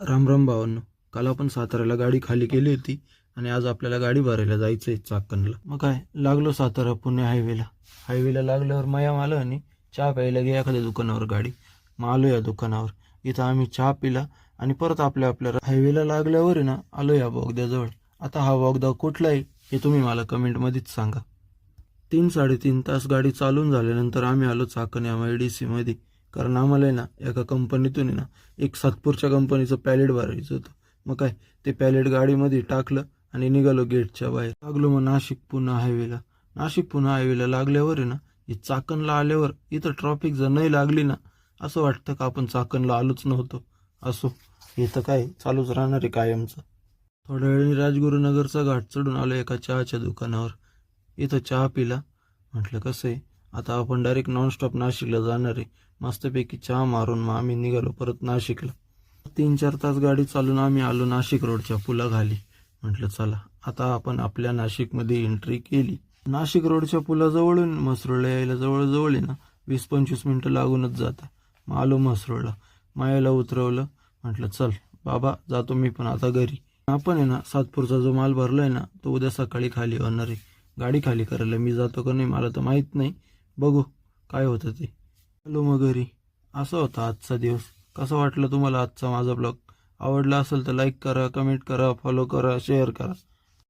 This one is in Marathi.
राम राम भावांनो. काल आपण साताऱ्याला गाडी खाली केली होती आणि आज आपल्याला गाडी भरायला जायचं आहे चाकणला. मग काय लागलो सातारा पुणे हायवेला लागल्यावर माया आलं आणि चहा प्यायला गे एखाद्या दुकानावर गाडी. मग आलो या दुकानावर. इथं आम्ही चहा पिला आणि परत आपल्या हायवेला लागल्यावर आहे ना आलो या बोगद्याजवळ. आता हा बोगदा कुठला आहे हे तुम्ही मला कमेंटमध्येच सांगा. 3-3.5 तास गाडी चालून झाल्यानंतर आम्ही आलो चाकण MIDC मध्ये. कारण आम्हाला आहे ना एका कंपनीतून आहे ना एक सातपूरच्या कंपनीचं पॅलेट भरायचं होतं. मग काय ते पॅलेट गाडीमध्ये टाकलं आणि निघालो गेटच्या बाहेर. लागलो मग नाशिक पुणे हायवेला लागल्यावर आहे ना हे चाकणला आल्यावर इथं ट्रॉफिक जर नाही लागली ना असं वाटतं का आपण चाकणला आलोच नव्हतो. असो, हे तर काय चालूच राहणार आहे कायमचं. थोड्या वेळाने राजगुरुनगरचा घाट चढून आलो एका चहाच्या दुकानावर. इथं चहा पिला. म्हटलं कसं आहे आता आपण डायरेक्ट नॉनस्टॉप नाशिकला जाणार आहे. मस्तपैकी चहा मारून मग आम्ही निघालो परत नाशिकला. 3-4 तास गाडी चालून आम्ही आलो नाशिक रोडच्या पुलाखाली. म्हटलं चला आता आपण आपल्या नाशिकमध्ये एंट्री केली. नाशिक रोडच्या पुलाजवळून म्हसरूळला यायला जवळजवळ आहे ना 20-25 मिनटं लागूनच जातात. मग आलो म्हसरूळला. मायाला उतरवलं. म्हटलं चल बाबा जातो मी पण आता घरी. आपण आहे ना सातपूरचा जो माल भरलाय ना तो उद्या सकाळी खाली होणार आहे. गाडी खाली करायला मी जातो का नाही मला तर माहीत नाही. बघू काय होतं ते. हॅलो मग घरी. असा होता आजचा दिवस. कसा वाटलं तुम्हाला आजचा माझा ब्लॉग? आवडला असेल तर लाईक करा, कमेंट करा, फॉलो करा, शेअर करा.